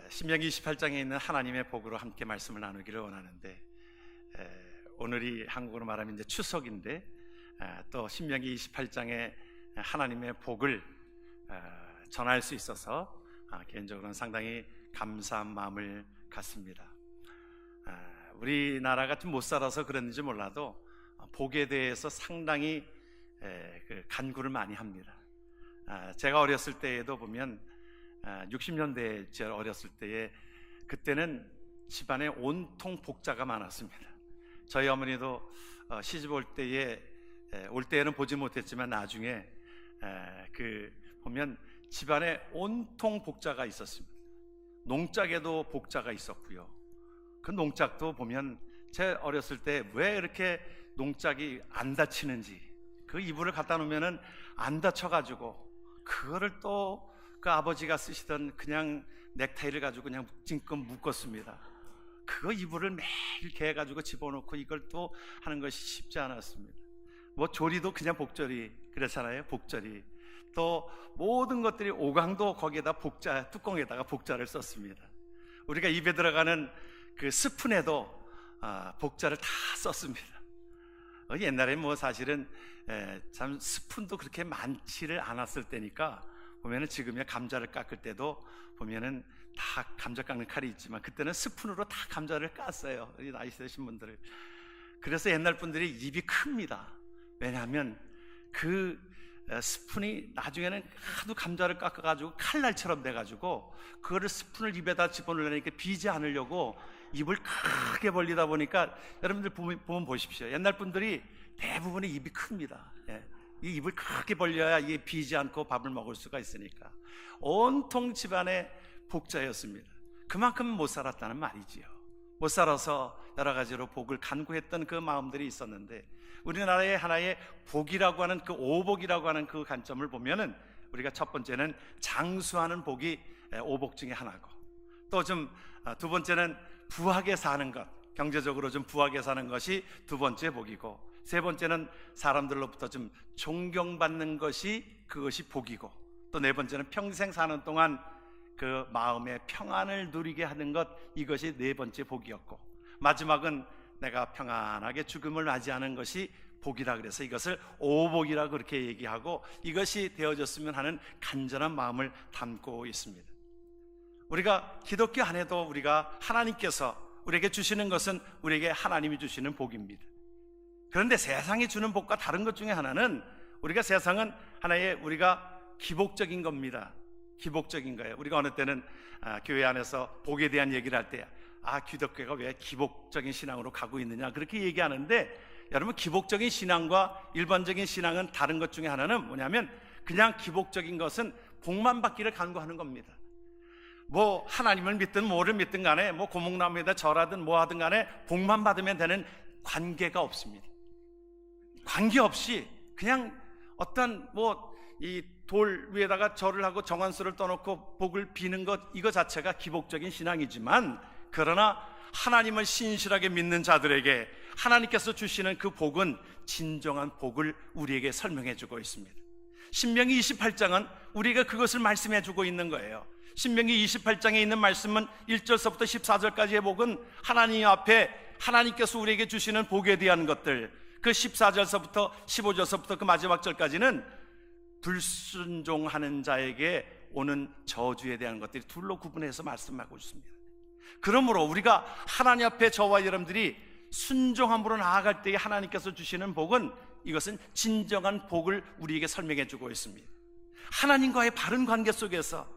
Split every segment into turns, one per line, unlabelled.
신명기 28장에 있는 하나님의 복으로 함께 말씀을 나누기를 원하는데, 오늘이 한국어로 말하면 이제 추석인데, 또 신명기 28장에 하나님의 복을 전할 수 있어서 개인적으로는 상당히 감사한 마음을 갖습니다. 우리나라가 좀 못 살아서 그랬는지 몰라도 복에 대해서 상당히 간구를 많이 합니다. 제가 어렸을 때에도 보면 60년대 제 어렸을 때에 그때는 집안에 온통 복자가 많았습니다. 저희 어머니도 시집 올 때에는 보지 못했지만 나중에 보면 집안에 온통 복자가 있었습니다. 농짝에도 복자가 있었고요. 그 농짝도 보면 제 어렸을 때 왜 이렇게 농짝이 안 다치는지, 그 이불을 갖다 놓으면은 안 다쳐가지고 그거를 또 그 아버지가 쓰시던 그냥 넥타이를 가지고 그냥 찡껏 묶었습니다. 그거 이불을 매일 이렇게 해가지고 집어넣고 이걸 또 하는 것이 쉽지 않았습니다. 뭐 조리도 그냥 복조리 그렇잖아요. 복조리. 또 모든 것들이 오강도 거기에다 복자, 뚜껑에다가 복자를 썼습니다. 우리가 입에 들어가는 그 스푼에도 복자를 다 썼습니다. 옛날에 뭐 사실은 참 스푼도 그렇게 많지를 않았을 때니까 보면은 지금의 감자를 깎을 때도 보면은 다 감자 깎는 칼이 있지만 그때는 스푼으로 다 감자를 깠어요. 이 나이 드신 분들을. 그래서 옛날 분들이 입이 큽니다. 왜냐하면 그 스푼이 나중에는 하도 감자를 깎아가지고 칼날처럼 돼가지고 그거를 스푼을 입에다 집어넣으려니까 비지 않으려고 입을 크게 벌리다 보니까 여러분들 보면 보십시오. 옛날 분들이 대부분의 입이 큽니다. 이 입을 크게 벌려야 이게 비지 않고 밥을 먹을 수가 있으니까 온통 집안에 복자였습니다. 그만큼 못 살았다는 말이지요. 못 살아서 여러 가지로 복을 간구했던 그 마음들이 있었는데, 우리나라의 하나의 복이라고 하는 그 오복이라고 하는 그 관점을 보면은 우리가 첫 번째는 장수하는 복이 오복 중에 하나고, 또 좀 두 번째는 부하게 사는 것, 경제적으로 좀 부하게 사는 것이 두 번째 복이고, 세 번째는 사람들로부터 좀 존경받는 것이 그것이 복이고, 또 네 번째는 평생 사는 동안 그 마음의 평안을 누리게 하는 것, 이것이 네 번째 복이었고, 마지막은 내가 평안하게 죽음을 맞이하는 것이 복이라 그래서 이것을 오복이라 그렇게 얘기하고, 이것이 되어졌으면 하는 간절한 마음을 담고 있습니다. 우리가 기독교 안에도 우리가 하나님께서 우리에게 주시는 것은 우리에게 하나님이 주시는 복입니다. 그런데 세상이 주는 복과 다른 것 중에 하나는, 우리가 세상은 하나의 우리가 기복적인 겁니다. 기복적인 거예요. 우리가 어느 때는 교회 안에서 복에 대한 얘기를 할 때 기독교가 왜 기복적인 신앙으로 가고 있느냐 그렇게 얘기하는데, 여러분, 기복적인 신앙과 일반적인 신앙은 다른 것 중에 하나는 뭐냐면, 그냥 기복적인 것은 복만 받기를 간구하는 겁니다. 뭐 하나님을 믿든 뭐를 믿든 간에 뭐 고목나무에다 절하든 뭐 하든 간에 복만 받으면 되는 관계가 없습니다. 관계없이 그냥 어떤 뭐 이 돌 위에다가 절을 하고 정한수를 떠놓고 복을 비는 것, 이거 자체가 기복적인 신앙이지만, 그러나 하나님을 신실하게 믿는 자들에게 하나님께서 주시는 그 복은 진정한 복을 우리에게 설명해 주고 있습니다. 신명기 28장은 우리가 그것을 말씀해 주고 있는 거예요. 신명기 28장에 있는 말씀은 1절서부터 14절까지의 복은 하나님 앞에 하나님께서 우리에게 주시는 복에 대한 것들, 그 14절서부터 15절서부터 그 마지막 절까지는 불순종하는 자에게 오는 저주에 대한 것들이 둘로 구분해서 말씀하고 있습니다. 그러므로 우리가 하나님 앞에 저와 여러분들이 순종함으로 나아갈 때에 하나님께서 주시는 복은, 이것은 진정한 복을 우리에게 설명해 주고 있습니다. 하나님과의 바른 관계 속에서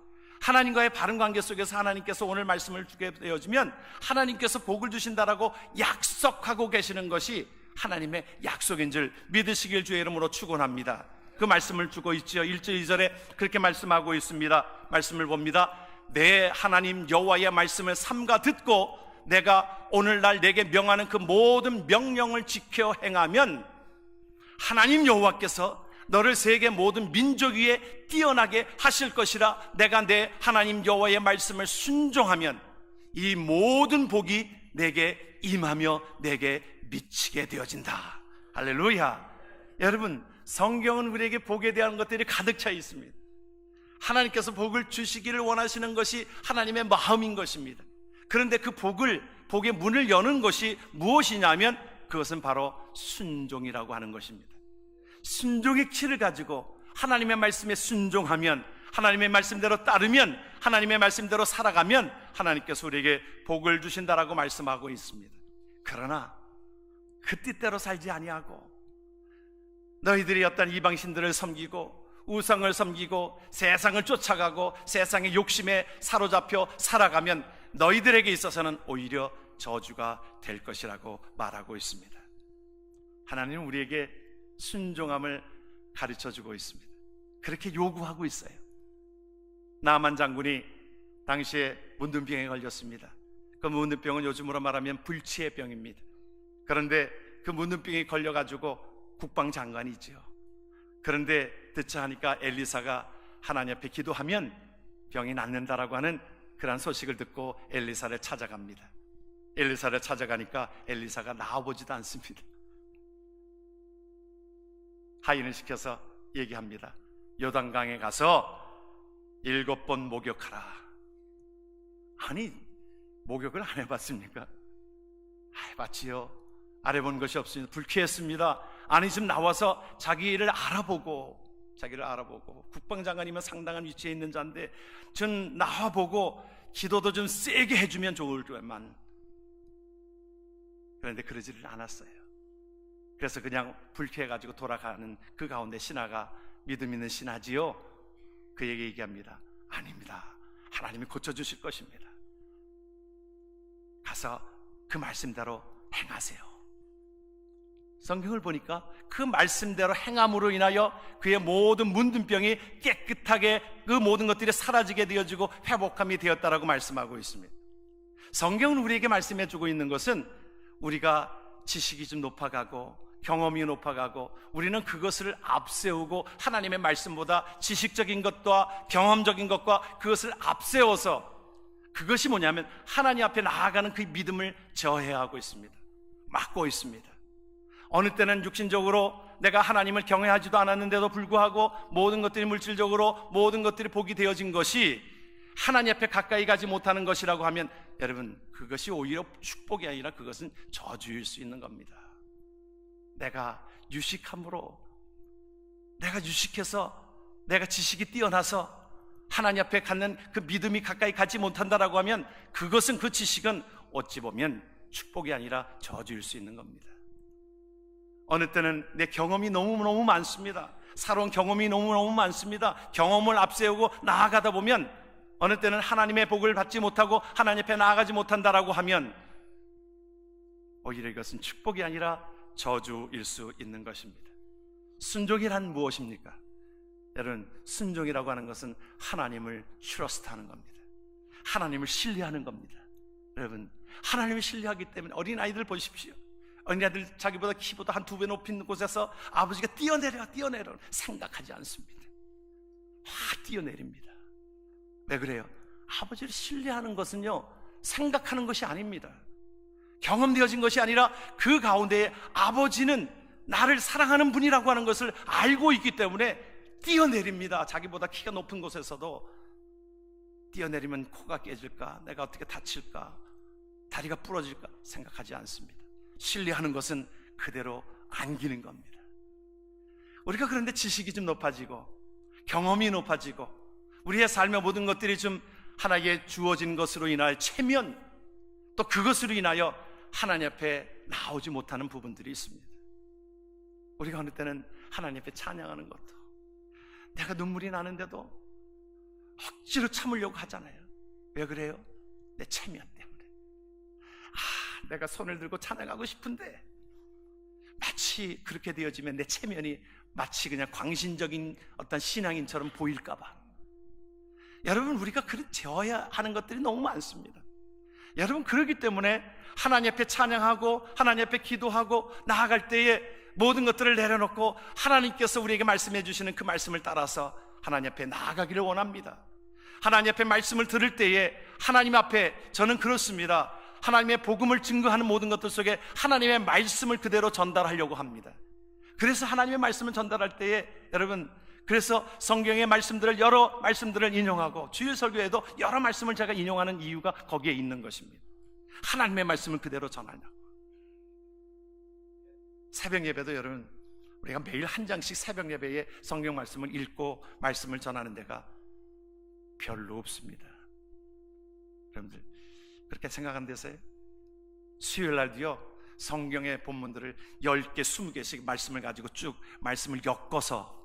하나님께서 오늘 말씀을 주게 되어지면 하나님께서 복을 주신다라고 약속하고 계시는 것이 하나님의 약속인 줄 믿으시길 주의 이름으로 축원합니다. 그 말씀을 주고 있지요. 1절 2절에 그렇게 말씀하고 있습니다. 말씀을 봅니다. 내 하나님 여호와의 말씀을 삼가 듣고 내가 오늘날 내게 명하는 그 모든 명령을 지켜 행하면 하나님 여호와께서 너를 세계 모든 민족 위에 뛰어나게 하실 것이라. 내가 내 하나님 여호와의 말씀을 순종하면 이 모든 복이 내게 임하며 내게 미치게 되어진다. 할렐루야. 여러분, 성경은 우리에게 복에 대한 것들이 가득 차 있습니다. 하나님께서 복을 주시기를 원하시는 것이 하나님의 마음인 것입니다. 그런데 그 복의 문을 여는 것이 무엇이냐면 그것은 바로 순종이라고 하는 것입니다. 순종의 키를 가지고 하나님의 말씀에 순종하면, 하나님의 말씀대로 따르면, 하나님의 말씀대로 살아가면 하나님께서 우리에게 복을 주신다라고 말씀하고 있습니다. 그러나 그 뜻대로 살지 아니하고 너희들이 어떤 이방신들을 섬기고 우상을 섬기고 세상을 쫓아가고 세상의 욕심에 사로잡혀 살아가면 너희들에게 있어서는 오히려 저주가 될 것이라고 말하고 있습니다. 하나님은 우리에게 순종함을 가르쳐주고 있습니다. 그렇게 요구하고 있어요. 나만 장군이 당시에 문둥병에 걸렸습니다. 그 문둥병은 요즘으로 말하면 불치의 병입니다. 그런데 그 문둥병에 걸려가지고 국방장관이죠. 그런데 듣자 하니까 엘리사가 하나님 앞에 기도하면 병이 낫는다라고 하는 그런 소식을 듣고 엘리사를 찾아갑니다. 엘리사를 찾아가니까 엘리사가 나와보지도 않습니다. 하인을 시켜서 얘기합니다. 요단강에 가서 7번 목욕하라. 아니, 목욕을 안 해봤습니까? 해봤지요. 안 해본 것이 없습니다. 불쾌했습니다. 아니, 지금 나와서 자기를 알아보고 국방장관이면 상당한 위치에 있는 자인데 전 나와보고 기도도 좀 세게 해주면 좋을 줄만. 그런데 그러지를 않았어요. 그래서 그냥 불쾌해가지고 돌아가는 그 가운데 신하가, 믿음 있는 신하지요, 그에게 얘기합니다. 아닙니다. 하나님이 고쳐주실 것입니다. 가서 그 말씀대로 행하세요. 성경을 보니까 그 말씀대로 행함으로 인하여 그의 모든 문둥병이 깨끗하게 그 모든 것들이 사라지게 되어지고 회복함이 되었다라고 말씀하고 있습니다. 성경은 우리에게 말씀해주고 있는 것은 우리가 지식이 좀 높아가고 경험이 높아가고 우리는 그것을 앞세우고 하나님의 말씀보다 지식적인 것과 경험적인 것과 그것을 앞세워서, 그것이 뭐냐면 하나님 앞에 나아가는 그 믿음을 저해하고 있습니다. 막고 있습니다. 어느 때는 육신적으로 내가 하나님을 경외하지도 않았는데도 불구하고 모든 것들이 물질적으로 모든 것들이 복이 되어진 것이 하나님 앞에 가까이 가지 못하는 것이라고 하면, 여러분, 그것이 오히려 축복이 아니라 그것은 저주일 수 있는 겁니다. 내가 유식함으로, 내가 유식해서, 내가 지식이 뛰어나서 하나님 앞에 갖는 그 믿음이 가까이 가지 못한다라고 하면 그것은, 그 지식은 어찌 보면 축복이 아니라 저주일 수 있는 겁니다. 어느 때는 내 경험이 너무너무 많습니다. 살아온 경험이 너무너무 많습니다. 경험을 앞세우고 나아가다 보면 어느 때는 하나님의 복을 받지 못하고 하나님 앞에 나아가지 못한다라고 하면 오히려 이것은 축복이 아니라 저주일 수 있는 것입니다. 순종이란 무엇입니까? 여러분, 순종이라고 하는 것은 하나님을 트러스트하는 겁니다. 하나님을 신뢰하는 겁니다. 여러분, 하나님을 신뢰하기 때문에 어린아이들 보십시오. 어린아이들 자기보다 키보다 한 2배 높은 곳에서 아버지가 뛰어내려 생각하지 않습니다. 확 뛰어내립니다. 왜 그래요? 아버지를 신뢰하는 것은요, 생각하는 것이 아닙니다. 경험되어진 것이 아니라 그 가운데에 아버지는 나를 사랑하는 분이라고 하는 것을 알고 있기 때문에 뛰어내립니다. 자기보다 키가 높은 곳에서도 뛰어내리면 코가 깨질까, 내가 어떻게 다칠까, 다리가 부러질까 생각하지 않습니다. 신뢰하는 것은 그대로 안기는 겁니다. 우리가 그런데 지식이 좀 높아지고 경험이 높아지고 우리의 삶의 모든 것들이 좀 하나님께 주어진 것으로 인하여 체면, 또 그것으로 인하여 하나님 앞에 나오지 못하는 부분들이 있습니다. 우리가 어느 때는 하나님 앞에 찬양하는 것도 내가 눈물이 나는데도 억지로 참으려고 하잖아요. 왜 그래요? 내 체면 때문에. 내가 손을 들고 찬양하고 싶은데 마치 그렇게 되어지면 내 체면이 마치 그냥 광신적인 어떤 신앙인처럼 보일까 봐. 여러분, 우리가 그런 재어야 하는 것들이 너무 많습니다. 여러분, 그렇기 때문에 하나님 앞에 찬양하고 하나님 앞에 기도하고 나아갈 때에 모든 것들을 내려놓고 하나님께서 우리에게 말씀해 주시는 그 말씀을 따라서 하나님 앞에 나아가기를 원합니다. 하나님 앞에 말씀을 들을 때에 하나님 앞에, 저는 그렇습니다, 하나님의 복음을 증거하는 모든 것들 속에 하나님의 말씀을 그대로 전달하려고 합니다. 그래서 하나님의 말씀을 전달할 때에 여러분, 그래서 성경의 말씀들을, 여러 말씀들을 인용하고 주일 설교에도 여러 말씀을 제가 인용하는 이유가 거기에 있는 것입니다. 하나님의 말씀을 그대로 전하려고. 새벽 예배도 여러분, 우리가 매일 한 장씩 새벽 예배에 성경 말씀을 읽고 말씀을 전하는 데가 별로 없습니다. 여러분들 그렇게 생각한 데서요, 수요일 날도요, 성경의 본문들을 10개, 20개씩 말씀을 가지고 쭉 말씀을 엮어서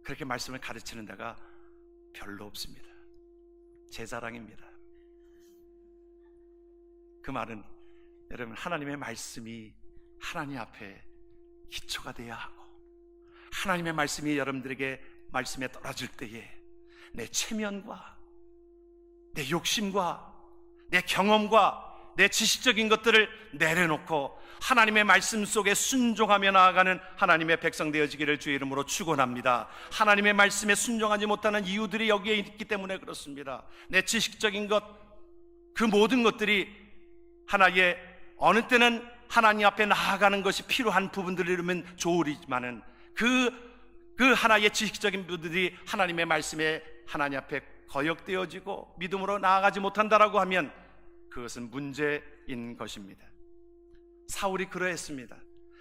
그렇게 말씀을 가르치는 데가 별로 없습니다. 제 자랑입니다. 그 말은 여러분, 하나님의 말씀이 하나님 앞에 기초가 되어야 하고, 하나님의 말씀이 여러분들에게 말씀에 떨어질 때에 내 체면과 내 욕심과 내 경험과 내 지식적인 것들을 내려놓고 하나님의 말씀 속에 순종하며 나아가는 하나님의 백성 되어지기를 주의 이름으로 축원합니다. 하나님의 말씀에 순종하지 못하는 이유들이 여기에 있기 때문에 그렇습니다. 내 지식적인 것, 그 모든 것들이 하나의, 어느 때는 하나님 앞에 나아가는 것이 필요한 부분들이라면 좋으리지만은 그 하나의 지식적인 부분들이 하나님의 말씀에 하나님 앞에 거역되어지고 믿음으로 나아가지 못한다라고 하면 그것은 문제인 것입니다. 사울이 그러했습니다.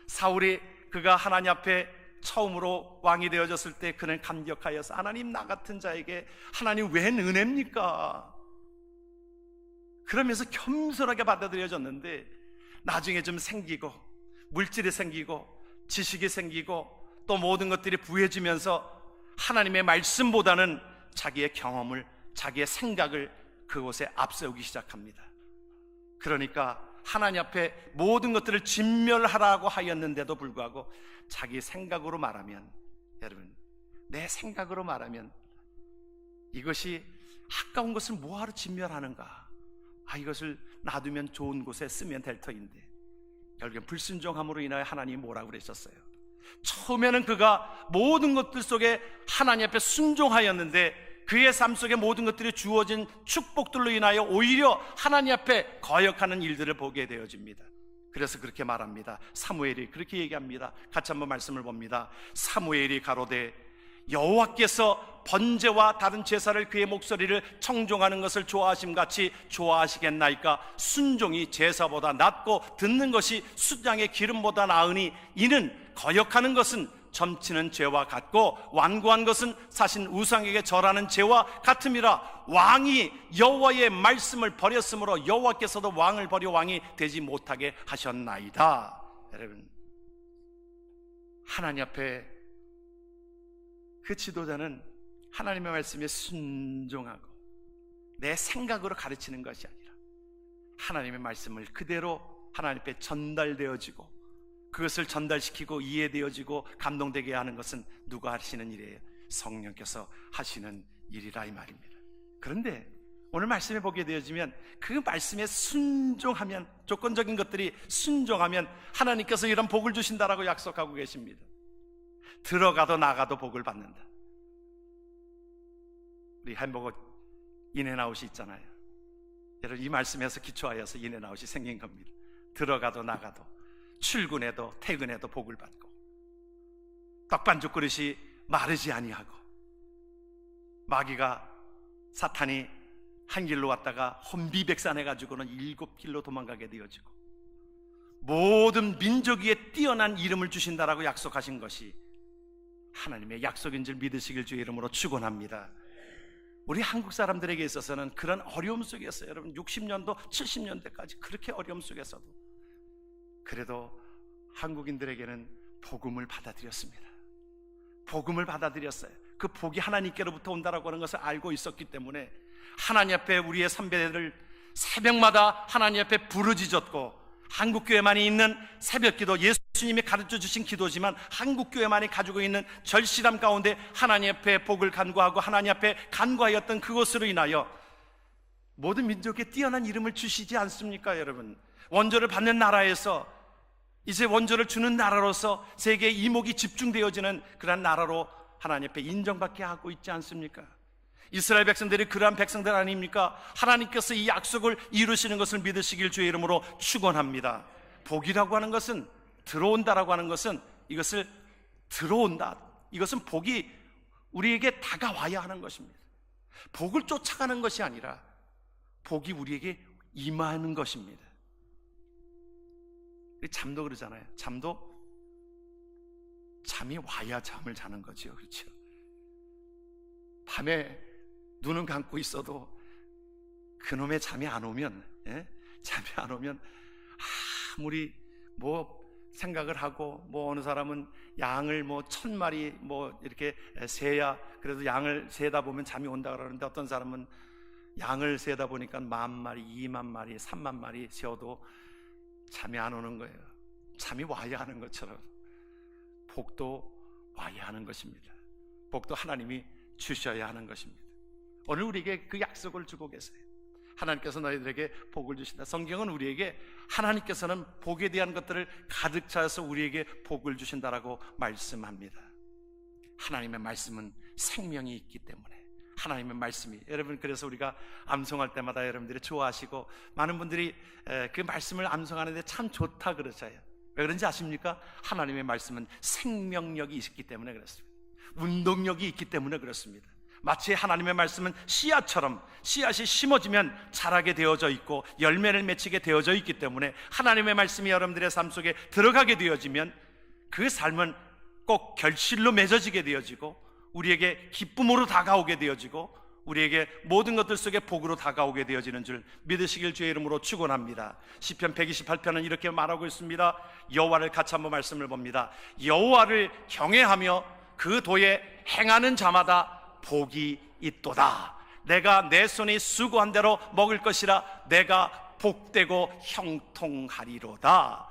사울이 그가 하나님 앞에 처음으로 왕이 되어졌을 때 그는 감격하여서, 하나님, 나 같은 자에게 하나님 웬 은혜입니까? 그러면서 겸손하게 받아들여졌는데, 나중에 좀 생기고 물질이 생기고 지식이 생기고 또 모든 것들이 부해지면서 하나님의 말씀보다는 자기의 경험을, 자기의 생각을 그곳에 앞세우기 시작합니다. 그러니까 하나님 앞에 모든 것들을 진멸하라고 하였는데도 불구하고 자기 생각으로 말하면, 여러분, 내 생각으로 말하면 이것이 아까운 것을 뭐하러 진멸하는가? 이것을 놔두면 좋은 곳에 쓰면 될 터인데, 결국엔 불순종함으로 인하여 하나님이 뭐라고 그러셨어요? 처음에는 그가 모든 것들 속에 하나님 앞에 순종하였는데 그의 삶 속에 모든 것들이 주어진 축복들로 인하여 오히려 하나님 앞에 거역하는 일들을 보게 되어집니다. 그래서 그렇게 말합니다. 사무엘이 그렇게 얘기합니다. 같이 한번 말씀을 봅니다. 사무엘이 가로되 여호와께서 번제와 다른 제사를 그의 목소리를 청종하는 것을 좋아하심같이 좋아하시겠나이까? 순종이 제사보다 낫고 듣는 것이 순양의 기름보다 나으니 이는 거역하는 것은 점치는 죄와 같고 완고한 것은 사신 우상에게 절하는 죄와 같음이라. 왕이 여호와의 말씀을 버렸으므로 여호와께서도 왕을 버려 왕이 되지 못하게 하셨나이다. 여러분, 하나님 앞에 그 지도자는 하나님의 말씀에 순종하고 내 생각으로 가르치는 것이 아니라 하나님의 말씀을 그대로 하나님 앞에 전달되어지고 그것을 전달시키고 이해되어지고 감동되게 하는 것은 누가 하시는 일이에요? 성령께서 하시는 일이라 이 말입니다. 그런데 오늘 말씀에 보게 되어지면 그 말씀에 순종하면, 조건적인 것들이 순종하면 하나님께서 이런 복을 주신다라고 약속하고 계십니다. 들어가도 나가도 복을 받는다. 우리 햄버거 인앤아웃이 있잖아요. 여러분, 이 말씀에서 기초하여서 인앤아웃이 생긴 겁니다. 들어가도 나가도, 출근해도 퇴근해도 복을 받고, 떡반죽 그릇이 마르지 아니하고, 마귀가, 사탄이 한 길로 왔다가 혼비백산해가지고는 7길로 도망가게 되어지고, 모든 민족 위에 뛰어난 이름을 주신다라고 약속하신 것이 하나님의 약속인 줄 믿으시길 주의 이름으로 축원합니다. 우리 한국 사람들에게 있어서는 그런 어려움 속에서, 여러분, 60년도 70년대까지 그렇게 어려움 속에서도 그래도 한국인들에게는 복음을 받아들였습니다. 복음을 받아들였어요. 그 복이 하나님께로부터 온다라고 하는 것을 알고 있었기 때문에 하나님 앞에 우리의 선배들 새벽마다 하나님 앞에 부르짖었고, 한국교회만이 있는 새벽기도, 예수님이 가르쳐 주신 기도지만 한국교회만이 가지고 있는 절실함 가운데 하나님 앞에 복을 간구하고 하나님 앞에 간구하였던 그것으로 인하여 모든 민족에 뛰어난 이름을 주시지 않습니까? 여러분, 원조를 받는 나라에서 이제 원조를 주는 나라로서 세계의 이목이 집중되어지는 그런 나라로 하나님 앞에 인정받게 하고 있지 않습니까? 이스라엘 백성들이 그러한 백성들 아닙니까? 하나님께서 이 약속을 이루시는 것을 믿으시길 주의 이름으로 축원합니다. 복이라고 하는 것은, 들어온다라고 하는 것은, 이것을 들어온다, 이것은 복이 우리에게 다가와야 하는 것입니다. 복을 쫓아가는 것이 아니라 복이 우리에게 임하는 것입니다. 잠도 그러잖아요. 잠이 와야 잠을 자는 거죠. 그렇죠? 밤에 눈은 감고 있어도 그놈의 잠이 안 오면, 잠이 안 오면 아무리 뭐 생각을 하고, 뭐 어느 사람은 양을 뭐 1000마리 뭐 이렇게 세야 그래도 양을 세다 보면 잠이 온다 그러는데, 어떤 사람은 양을 세다 보니까 10,000마리, 20,000마리, 30,000마리 세어도 잠이 안 오는 거예요. 잠이 와야 하는 것처럼 복도 와야 하는 것입니다. 복도 하나님이 주셔야 하는 것입니다. 오늘 우리에게 그 약속을 주고 계세요. 하나님께서 너희들에게 복을 주신다. 성경은 우리에게 하나님께서는 복에 대한 것들을 가득 차서 우리에게 복을 주신다라고 말씀합니다. 하나님의 말씀은 생명이 있기 때문에, 하나님의 말씀이, 여러분, 그래서 우리가 암송할 때마다 여러분들이 좋아하시고 많은 분들이 그 말씀을 암송하는데 참 좋다 그러셔요. 왜 그런지 아십니까? 하나님의 말씀은 생명력이 있기 때문에 그렇습니다. 운동력이 있기 때문에 그렇습니다. 마치 하나님의 말씀은 씨앗처럼, 씨앗이 심어지면 자라게 되어져 있고 열매를 맺히게 되어져 있기 때문에, 하나님의 말씀이 여러분들의 삶 속에 들어가게 되어지면 그 삶은 꼭 결실로 맺어지게 되어지고, 우리에게 기쁨으로 다가오게 되어지고, 우리에게 모든 것들 속에 복으로 다가오게 되어지는 줄 믿으시길 주의 이름으로 축원합니다. 시편 128편은 이렇게 말하고 있습니다. 여호와를 같이 한번 말씀을 봅니다. 여호와를 경외하며 그 도에 행하는 자마다 복이 있도다. 내가 내 손이 수고한 대로 먹을 것이라. 내가 복되고 형통하리로다.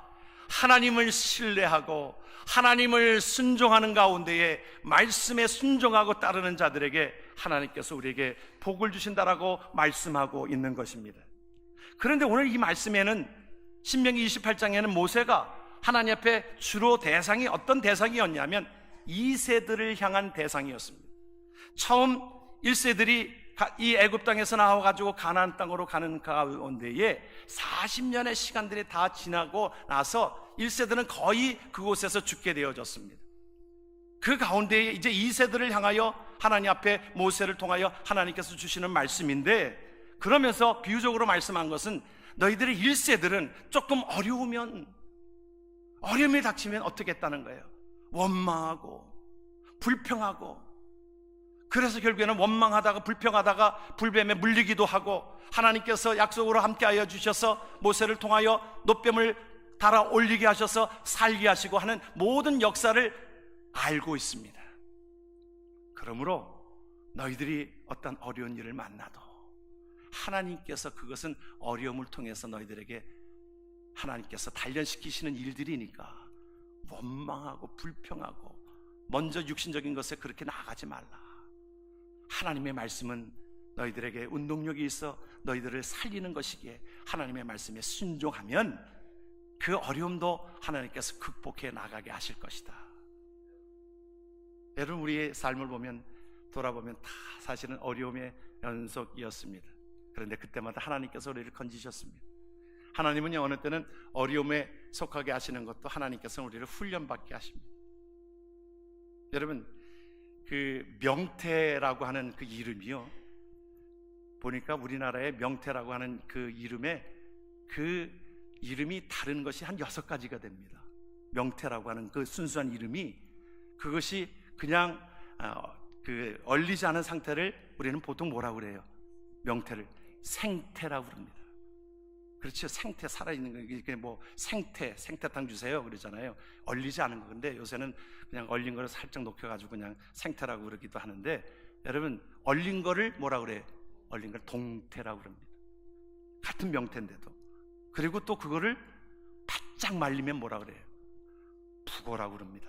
하나님을 신뢰하고 하나님을 순종하는 가운데에 말씀에 순종하고 따르는 자들에게 하나님께서 우리에게 복을 주신다라고 말씀하고 있는 것입니다. 그런데 오늘 이 말씀에는, 신명기 28장에는 모세가 하나님 앞에 주로 대상이 어떤 대상이었냐면 2세들을 향한 대상이었습니다. 처음 1세들이 이 애굽 땅에서 나와가지고 가나안 땅으로 가는 가운데에 40년의 시간들이 다 지나고 나서 1세들은 거의 그곳에서 죽게 되어졌습니다. 그 가운데에 이제 2세들을 향하여 하나님 앞에 모세를 통하여 하나님께서 주시는 말씀인데, 그러면서 비유적으로 말씀한 것은 너희들의 1세들은 조금 어려움이 닥치면 어떻게 했다는 거예요? 원망하고 불평하고, 그래서 결국에는 원망하다가 불평하다가 불뱀에 물리기도 하고, 하나님께서 약속으로 함께하여 주셔서 모세를 통하여 놋뱀을 달아 올리게 하셔서 살게 하시고 하는 모든 역사를 알고 있습니다. 그러므로 너희들이 어떤 어려운 일을 만나도 하나님께서 그것은 어려움을 통해서 너희들에게 하나님께서 단련시키시는 일들이니까 원망하고 불평하고 먼저 육신적인 것에 그렇게 나아가지 말라. 하나님의 말씀은 너희들에게 운동력이 있어 너희들을 살리는 것이기에 하나님의 말씀에 순종하면 그 어려움도 하나님께서 극복해 나가게 하실 것이다. 여러분, 우리의 삶을 돌아보면 다 사실은 어려움의 연속이었습니다. 그런데 그때마다 하나님께서 우리를 건지셨습니다. 하나님은요, 어느 때는 어려움에 속하게 하시는 것도 하나님께서 우리를 훈련받게 하십니다. 여러분, 그 명태라고 하는 그 이름이요, 보니까 우리나라의 명태라고 하는 그 이름에 그 이름이 다른 것이 한 6가지가 됩니다. 명태라고 하는 그 순수한 이름이, 그것이 그냥 그 얼리지 않은 상태를 우리는 보통 뭐라고 그래요? 명태를 생태라고 그럽니다. 그렇죠. 생태, 살아있는 거, 이게 뭐 생태탕 주세요 그러잖아요. 얼리지 않은 거. 근데 요새는 그냥 얼린 거를 살짝 녹여가지고 그냥 생태라고 그러기도 하는데, 여러분, 얼린 거를 뭐라고 그래요? 얼린 걸 동태라고 그럽니다. 같은 명태인데도. 그리고 또 그거를 바짝 말리면 뭐라 그래요? 북어라고 그럽니다.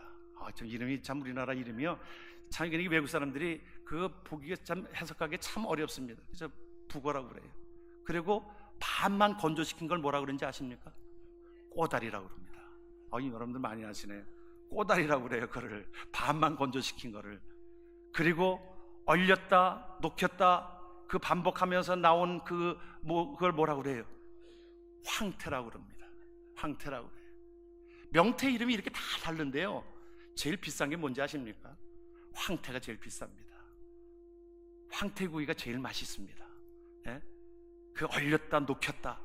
좀 이름이 참, 우리나라 이름이요, 참 이게 외국 사람들이 그거 보기가 참 해석하기 참 어렵습니다. 그래서 북어라고 그래요. 그리고 반만 건조시킨 걸 뭐라 그러는지 아십니까? 꼬다리라고 그럽니다. 여러분들 많이 아시네요. 꼬다리라고 그래요. 그거를 반만 건조시킨 거를. 그리고 얼렸다 녹였다 그 반복하면서 나온 그걸 뭐라고 그래요? 황태라고 그럽니다. 황태라고 그래요. 명태 이름이 이렇게 다 다른데요, 제일 비싼 게 뭔지 아십니까? 황태가 제일 비쌉니다. 황태구이가 제일 맛있습니다. 예? 그 얼렸다 녹였다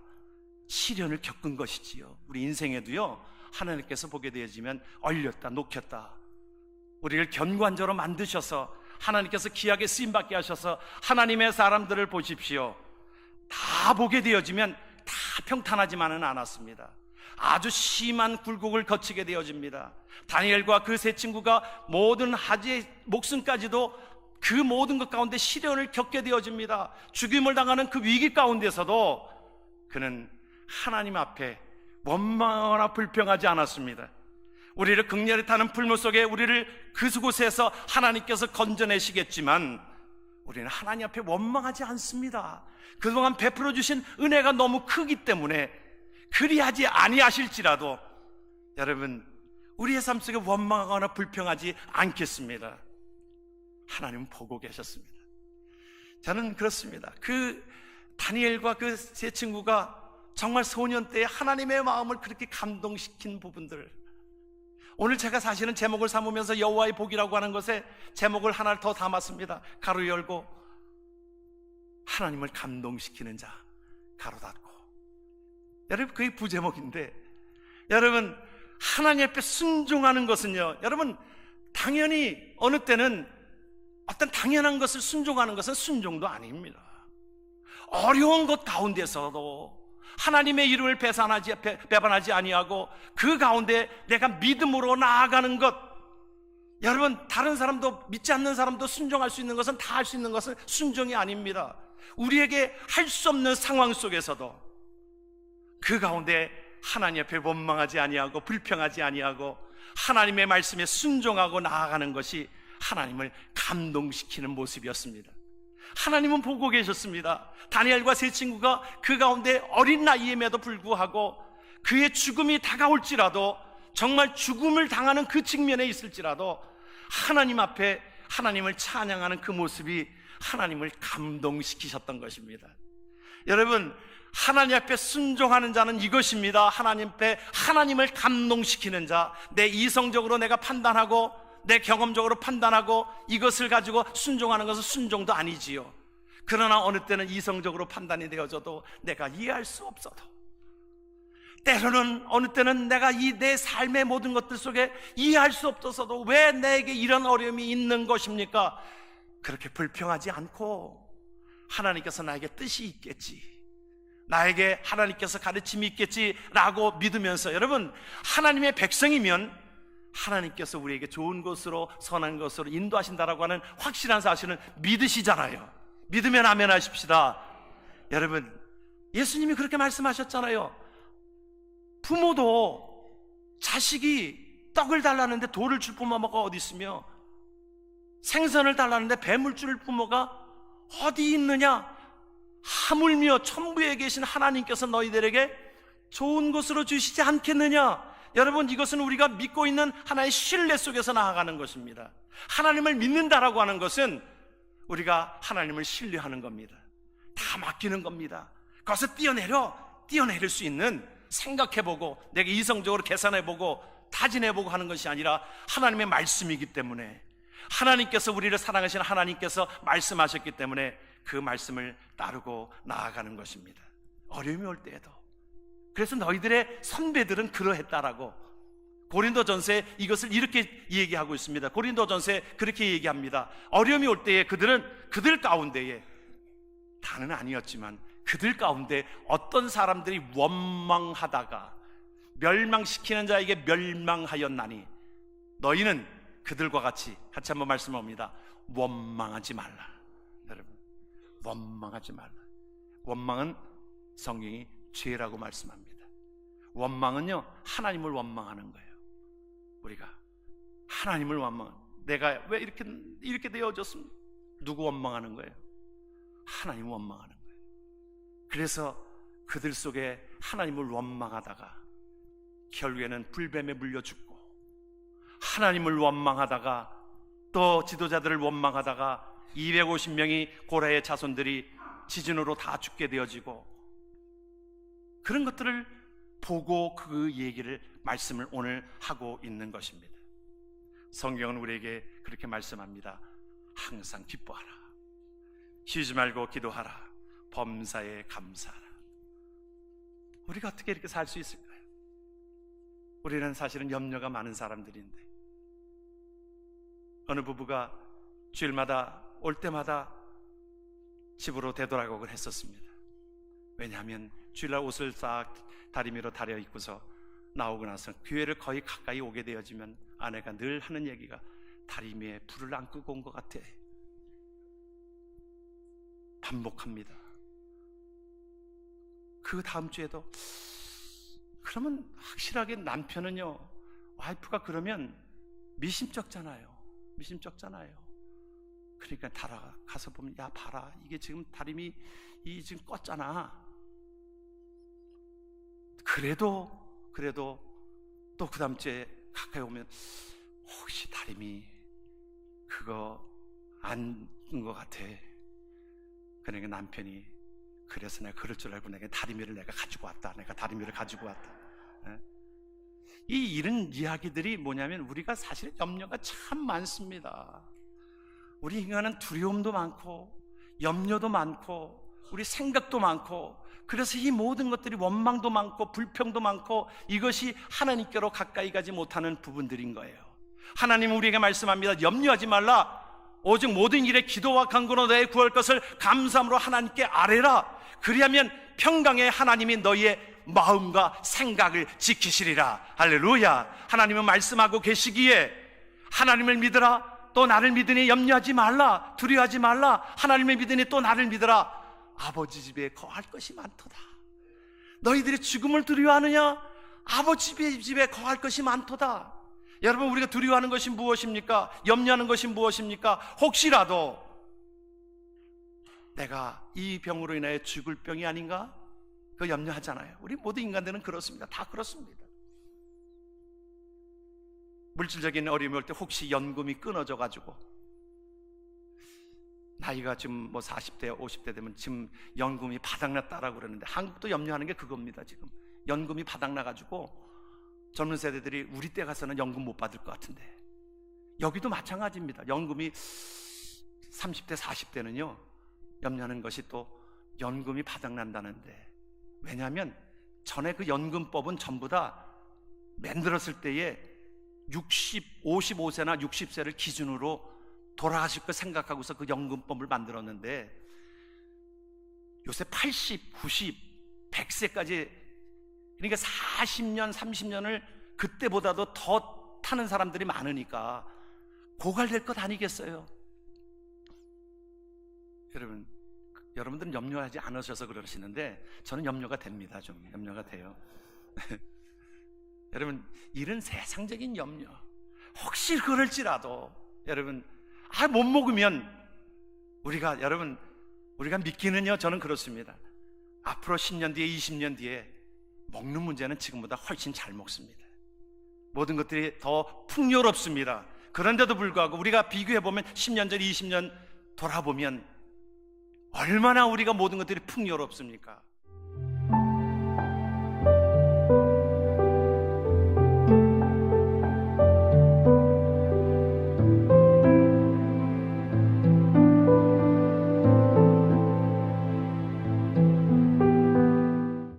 시련을 겪은 것이지요. 우리 인생에도요, 하나님께서 보게 되어지면 얼렸다 녹였다 우리를 견관자로 만드셔서 하나님께서 귀하게 쓰임받게 하셔서 하나님의 사람들을 보십시오. 다 보게 되어지면 다 평탄하지만은 않았습니다. 아주 심한 굴곡을 거치게 되어집니다. 다니엘과 그 세 친구가 모든 하지의 목숨까지도 그 모든 것 가운데 시련을 겪게 되어집니다. 죽임을 당하는 그 위기 가운데서도 그는 하나님 앞에 원망하거나 불평하지 않았습니다. 우리를 극렬히 타는 풀무 속에 우리를 그곳에서 하나님께서 건져내시겠지만 우리는 하나님 앞에 원망하지 않습니다. 그동안 베풀어 주신 은혜가 너무 크기 때문에 그리하지 아니하실지라도 여러분, 우리의 삶 속에 원망하거나 불평하지 않겠습니다. 하나님은 보고 계셨습니다. 저는 그렇습니다. 그 다니엘과 그 세 친구가 정말 소년 때에 하나님의 마음을 그렇게 감동시킨 부분들, 오늘 제가 사실은 제목을 삼으면서 여호와의 복이라고 하는 것에 제목을 하나를 더 담았습니다. 가로 열고 하나님을 감동시키는 자, 가로 닫고. 여러분, 그게 부제목인데, 여러분, 하나님 앞에 순종하는 것은요, 여러분, 당연히 어느 때는 어떤 당연한 것을 순종하는 것은 순종도 아닙니다. 어려운 것 가운데서도 하나님의 이름을 배반하지 아니하고 그 가운데 내가 믿음으로 나아가는 것, 여러분, 다른 사람도, 믿지 않는 사람도 순종할 수 있는 것은, 다 할 수 있는 것은 순종이 아닙니다. 우리에게 할 수 없는 상황 속에서도 그 가운데 하나님 앞에 원망하지 아니하고 불평하지 아니하고 하나님의 말씀에 순종하고 나아가는 것이 하나님을 감동시키는 모습이었습니다. 하나님은 보고 계셨습니다. 다니엘과 세 친구가 그 가운데 어린 나이임에도 불구하고 그의 죽음이 다가올지라도, 정말 죽음을 당하는 그 직면에 있을지라도 하나님 앞에 하나님을 찬양하는 그 모습이 하나님을 감동시키셨던 것입니다. 여러분, 하나님 앞에 순종하는 자는 이것입니다. 하나님 앞에 하나님을 감동시키는 자. 내 이성적으로 내가 판단하고 내 경험적으로 판단하고 이것을 가지고 순종하는 것은 순종도 아니지요. 그러나 어느 때는 이성적으로 판단이 되어져도 내가 이해할 수 없어도, 때로는 어느 때는 내가 이 내 삶의 모든 것들 속에 이해할 수 없어서도 왜 내게 이런 어려움이 있는 것입니까? 그렇게 불평하지 않고 하나님께서 나에게 뜻이 있겠지, 나에게 하나님께서 가르침이 있겠지라고 믿으면서, 여러분, 하나님의 백성이면 하나님께서 우리에게 좋은 것으로, 선한 것으로 인도하신다라고 하는 확실한 사실은 믿으시잖아요. 믿으면 아멘 하십시다. 여러분, 예수님이 그렇게 말씀하셨잖아요. 부모도 자식이 떡을 달라는데 돌을 줄 부모가 어디 있으며, 생선을 달라는데 뱀을 줄 부모가 어디 있느냐? 하물며 천부에 계신 하나님께서 너희들에게 좋은 것으로 주시지 않겠느냐? 여러분, 이것은 우리가 믿고 있는 하나의 신뢰 속에서 나아가는 것입니다. 하나님을 믿는다라고 하는 것은 우리가 하나님을 신뢰하는 겁니다. 다 맡기는 겁니다. 거기서 뛰어내릴 수 있는, 생각해보고 내가 이성적으로 계산해보고 타진해보고 하는 것이 아니라 하나님의 말씀이기 때문에, 하나님께서 우리를 사랑하시는 하나님께서 말씀하셨기 때문에 그 말씀을 따르고 나아가는 것입니다. 어려움이 올 때에도. 그래서 너희들의 선배들은 그러했다라고 고린도전서에 이것을 이렇게 얘기하고 있습니다. 고린도전서에 그렇게 얘기합니다. 어려움이 올 때에 그들 가운데에, 다는 아니었지만 그들 가운데 어떤 사람들이 원망하다가 멸망시키는 자에게 멸망하였나니 너희는 그들과 같이 한번 말씀합니다. 원망하지 말라. 여러분, 원망하지 말라. 원망은 성경이 죄라고 말씀합니다. 원망은요, 하나님을 원망하는 거예요. 우리가 하나님을 내가 왜 이렇게 되어졌습니까? 누구 원망하는 거예요? 하나님 원망하는 거예요. 그래서 그들 속에 하나님을 원망하다가 결국에는 불뱀에 물려 죽고, 하나님을 원망하다가 또 지도자들을 원망하다가 250명이 고라의 자손들이 지진으로 다 죽게 되어지고, 그런 것들을 보고 그 얘기를, 말씀을 오늘 하고 있는 것입니다. 성경은 우리에게 그렇게 말씀합니다. 항상 기뻐하라, 쉬지 말고 기도하라, 범사에 감사하라. 우리가 어떻게 이렇게 살 수 있을까요? 우리는 사실은 염려가 많은 사람들인데, 어느 부부가 주일마다 올 때마다 집으로 되돌아가곤 했었습니다. 왜냐하면 주일날 옷을 싹 다리 위로 다려 입고서 나오고 나서 교회를 거의 가까이 오게 되어지면 아내가 늘 하는 얘기가 다리 위에 불을 안 끄고 온 것 같아. 반복합니다. 그 다음 주에도 그러면 확실하게 남편은요, 와이프가 그러면 미심쩍잖아요. 그러니까 가서 보면, 야 봐라, 이게 지금 다리미 이 지금 껐잖아. 그래도 또 그 다음 주에 가까이 오면 혹시 다리미 그거 안 끈 것 같아. 그러니까 남편이, 그래서 내가 그럴 줄 알고 내가 다리미를 가지고 왔다. 이런 이야기들이 뭐냐면, 우리가 사실 염려가 참 많습니다. 우리 인간은 두려움도 많고 염려도 많고 우리 생각도 많고, 그래서 이 모든 것들이 원망도 많고 불평도 많고, 이것이 하나님께로 가까이 가지 못하는 부분들인 거예요. 하나님은 우리에게 말씀합니다. 염려하지 말라. 오직 모든 일에 기도와 간구로 너의 구할 것을 감사함으로 하나님께 아뢰라. 그리하면 평강의 하나님이 너희의 마음과 생각을 지키시리라. 할렐루야. 하나님은 말씀하고 계시기에, 하나님을 믿으라, 또 나를 믿으니 염려하지 말라, 두려워하지 말라, 하나님을 믿으니 또 나를 믿으라. 아버지 집에 거할 것이 많도다. 너희들이 죽음을 두려워하느냐? 아버지 집에 거할 것이 많도다. 여러분, 우리가 두려워하는 것이 무엇입니까? 염려하는 것이 무엇입니까? 혹시라도 내가 이 병으로 인하여 죽을 병이 아닌가? 그거 염려하잖아요. 우리 모든 인간들은 그렇습니다. 다 그렇습니다. 물질적인 어려움이 올 때 혹시 연금이 끊어져 가지고, 나이가 지금 40대 50대 되면 지금 연금이 바닥났다라고 그러는데, 한국도 염려하는 게 그겁니다. 지금 연금이 바닥나가지고 젊은 세대들이 우리 때 가서는 연금 못 받을 것 같은데, 여기도 마찬가지입니다. 연금이 30대 40대는요 염려하는 것이 또 연금이 바닥난다는데, 왜냐하면 전에 그 연금법은 전부 다 만들었을 때에 55세나 60세를 기준으로 돌아가실 거 생각하고서 그 연금법을 만들었는데, 요새 80, 90, 100세까지, 그러니까 40년, 30년을 그때보다도 더 타는 사람들이 많으니까 고갈될 것 아니겠어요? 여러분들은 염려하지 않으셔서 그러시는데, 저는 염려가 됩니다. 좀 염려가 돼요. 여러분, 이런 세상적인 염려, 혹시 그럴지라도, 여러분, 못 먹으면 우리가 믿기는요, 저는 그렇습니다. 앞으로 10년 뒤에, 20년 뒤에 먹는 문제는 지금보다 훨씬 잘 먹습니다. 모든 것들이 더 풍요롭습니다. 그런데도 불구하고 우리가 비교해보면 10년 전, 20년 돌아보면 얼마나 우리가 모든 것들이 풍요롭습니까?